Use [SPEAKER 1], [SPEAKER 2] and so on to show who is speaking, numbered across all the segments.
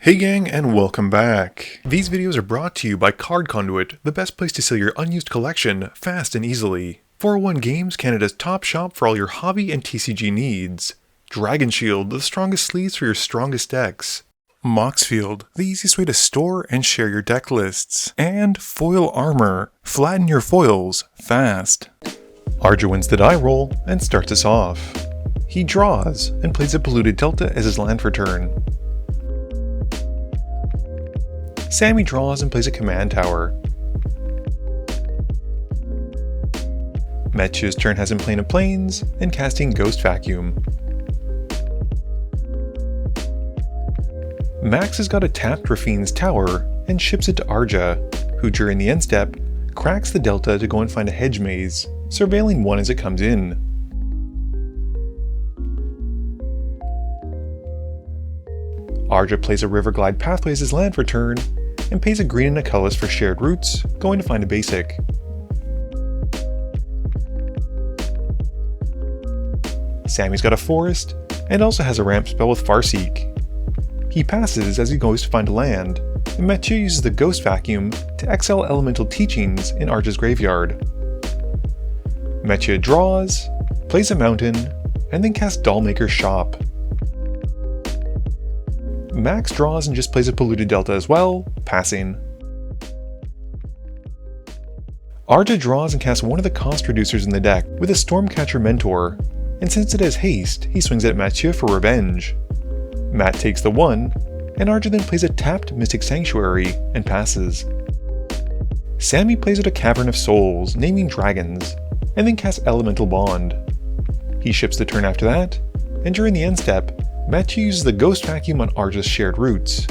[SPEAKER 1] Hey gang, and welcome back. These videos are brought to you by Card Conduit, the best place to sell your unused collection fast and easily. 401 Games, Canada's top shop for all your hobby and TCG needs. Dragon Shield, the strongest sleeves for your strongest decks. Moxfield, the easiest way to store and share your deck lists. And Foil Armor, flatten your foils fast. Arja wins the die roll and starts us off. He draws and plays a Polluted Delta as his land for turn. Sammy draws and plays a command tower. Metcha's turn has him playing a plains and casting Ghost Vacuum. Max has got a tapped Rafine's tower and ships it to Arja, who during the end step cracks the Delta to go and find a hedge maze, surveilling one as it comes in. Arja plays a Riverglide Pathway as his land for turn, and pays a green and a colorless for shared roots, going to find a basic. Sammy's got a forest, and also has a ramp spell with Farseek. He passes as he goes to find a land, and Metcha uses the Ghost Vacuum to exile Elemental Teachings in Arja's graveyard. Metcha draws, plays a mountain, and then casts Dollmaker's Shop. Max draws and just plays a Polluted Delta as well, passing. Arja draws and casts one of the cost reducers in the deck with a Stormcatcher Mentor, and since it has haste, he swings at Matcha for revenge. Matt takes the 1, and Arja then plays a tapped Mystic Sanctuary and passes. Sammy plays at a Cavern of Souls, naming dragons, and then casts Elemental Bond. He ships the turn after that, and during the end step, Matcha uses the Ghost Vacuum on Arja's shared roots.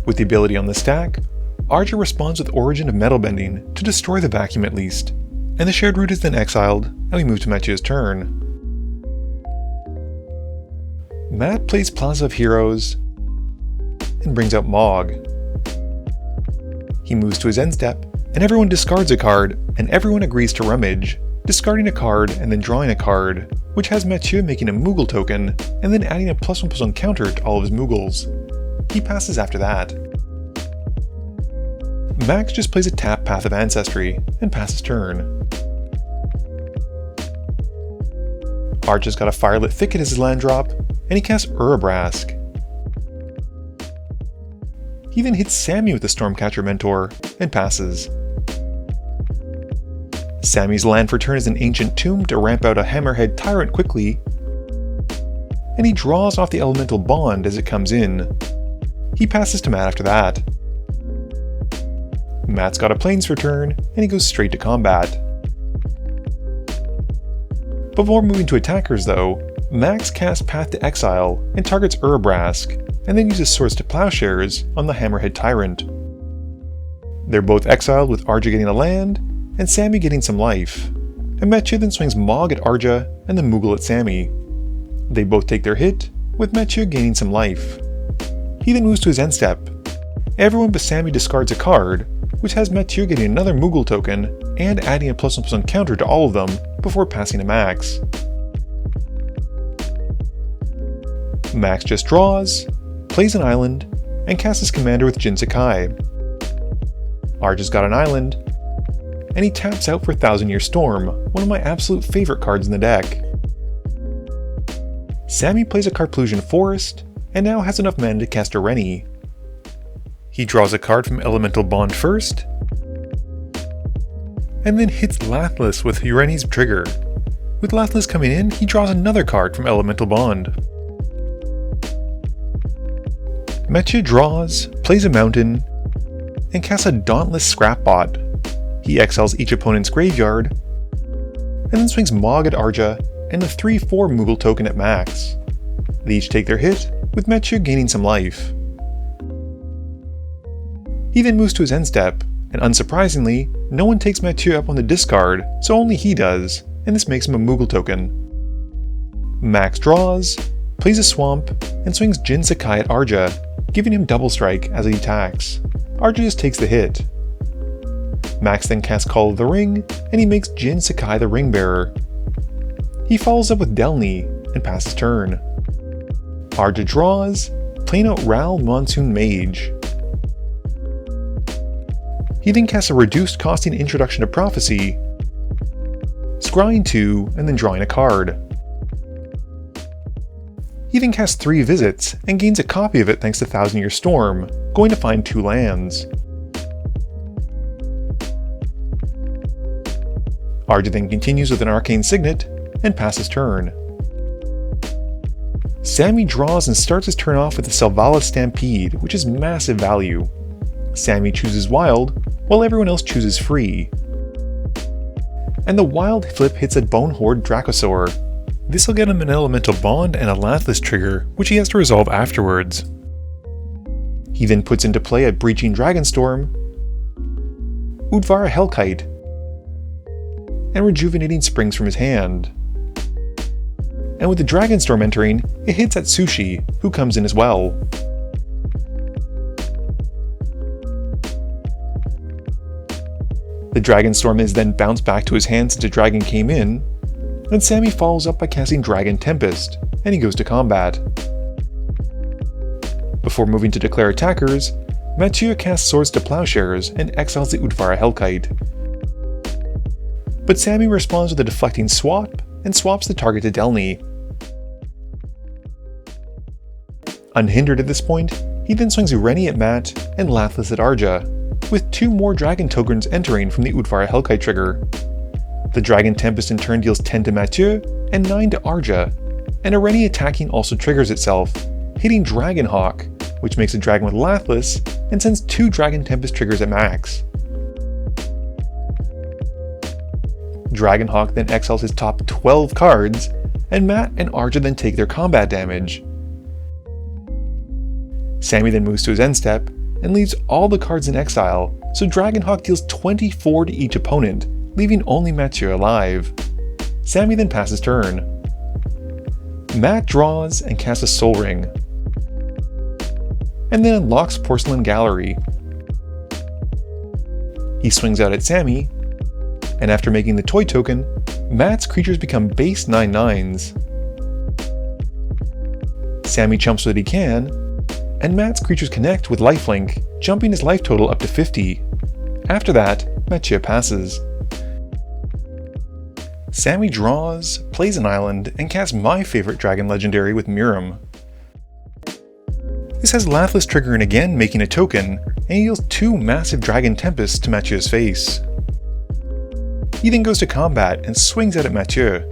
[SPEAKER 1] With the ability on the stack, Arja responds with Origin of Metal Bending to destroy the vacuum at least, and the shared root is then exiled, and we move to Matcha's turn. Matt plays Plaza of Heroes, and brings out Mog. He moves to his end step, and everyone discards a card, and everyone agrees to rummage, discarding a card and then drawing a card, which has Matcha making a Moogle token, and then adding a +1/+1 counter to all of his Moogles. He passes after that. Max just plays a tap Path of Ancestry, and passes turn. Arja's got a Firelit Thicket as his land drop, and he casts Urabrask. He then hits Sammy with the Stormcatcher Mentor, and passes. Sammy's land for turn is an Ancient Tomb to ramp out a Hammerhead Tyrant quickly, and he draws off the Elemental Bond as it comes in. He passes to Matt after that. Matt's got a Plains for turn, and he goes straight to combat. Before moving to attackers though, Max casts Path to Exile and targets Urabrask, and then uses Swords to Plowshares on the Hammerhead Tyrant. They're both exiled with Arja getting a land, and Sammy getting some life, and Metcha then swings Mog at Arja and then Moogle at Sammy. They both take their hit, with Metcha gaining some life. He then moves to his end step. Everyone but Sammy discards a card, which has Metcha getting another Moogle token and adding a +1/+1 counter to all of them before passing to Max. Max just draws, plays an island, and casts his commander with Jin Sakai. Arja's got an island, and he taps out for Thousand Year Storm, one of my absolute favorite cards in the deck. Sammy plays a Carplusian Forest, and now has enough mana to cast Ureni. He draws a card from Elemental Bond first, and then hits Lathless with Ureni's trigger. With Lathless coming in, he draws another card from Elemental Bond. Metcha draws, plays a mountain, and casts a Dauntless Scrapbot. He exiles each opponent's graveyard, and then swings Mog at Arja and a 3/4 Moogle token at Max. They each take their hit, with Metcha gaining some life. He then moves to his end step, and unsurprisingly, no one takes Metcha up on the discard, so only he does, and this makes him a Moogle token. Max draws, plays a Swamp, and swings Jin Sakai at Arja, giving him double strike as he attacks. Arja just takes the hit. Max then casts Call of the Ring, and he makes Jin Sakai the Ring Bearer. He follows up with Delny, and passes turn. Arja draws, playing out Ral Monsoon Mage. He then casts a reduced costing Introduction to Prophecy, scrying 2 and then drawing a card. He then casts 3 visits and gains a copy of it thanks to Thousand Year Storm, going to find 2 lands. Arja then continues with an Arcane Signet and passes turn. Sammy draws and starts his turn off with the Selvala Stampede, which is massive value. Sammy chooses Wild, while everyone else chooses Free. And the Wild flip hits a Bonehorde Dracosaur. This will get him an Elemental Bond and a Lathless trigger, which he has to resolve afterwards. He then puts into play a Breaching Dragonstorm, Udvara Hellkite, and Rejuvenating Springs from his hand. And with the Dragonstorm entering, it hits at Sushi, who comes in as well. The Dragonstorm is then bounced back to his hand since a dragon came in, and Sammy follows up by casting Dragon Tempest, and he goes to combat. Before moving to declare attackers, Mathieu casts Swords to Plowshares and exiles the Udvara Hellkite. But Sammy responds with a deflecting swap and swaps the target to Delny. Unhindered at this point, he then swings Ureni at Matt and Lathless at Arja, with 2 more Dragon tokens entering from the Udvara Hellkite trigger. The Dragon Tempest in turn deals 10 to Mathieu and 9 to Arja, and Ureni attacking also triggers itself, hitting Dragonhawk, which makes a dragon with Lathless and sends 2 Dragon Tempest triggers at max. Dragonhawk then exiles his top 12 cards, and Matt and Arja then take their combat damage. Sammy then moves to his end step and leaves all the cards in exile, so Dragonhawk deals 24 to each opponent, leaving only Mathieu alive. Sammy then passes turn. Matt draws and casts a Soul Ring, and then unlocks Porcelain Gallery. He swings out at Sammy, and after making the toy token, Matt's creatures become base 9/9s. Sammy chumps what he can, and Matt's creatures connect with lifelink, jumping his life total up to 50. After that, Mathieu passes. Sammy draws, plays an island, and casts my favorite dragon legendary with Miram. This has Lathless triggering again, making a token, and he deals 2 massive Dragon Tempests to Mathieu's face. He then goes to combat and swings out at Mathieu,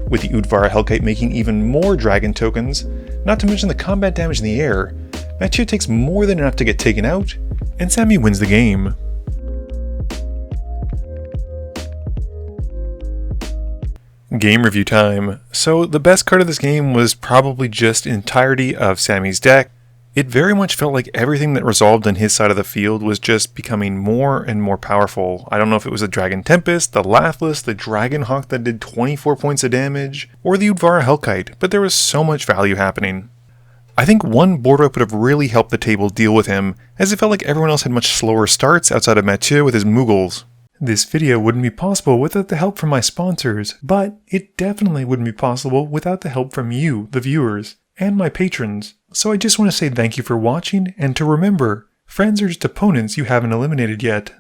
[SPEAKER 1] with the Udvara Hellkite making even more dragon tokens, not to mention the combat damage in the air. Mathieu takes more than enough to get taken out, and Sammy wins the game. Game review time. So the best card of this game was probably just the entirety of Sammy's deck. It very much felt like everything that resolved on his side of the field was just becoming more and more powerful. I don't know if it was the Dragon Tempest, the Lathless, the Dragonhawk that did 24 points of damage, or the Udvara Hellkite, but there was so much value happening. I think one board wipe would have really helped the table deal with him, as it felt like everyone else had much slower starts outside of Mathieu with his Moogles. This video wouldn't be possible without the help from my sponsors, but it definitely wouldn't be possible without the help from you, the viewers, and my patrons. So I just want to say thank you for watching, and to remember, friends are just opponents you haven't eliminated yet.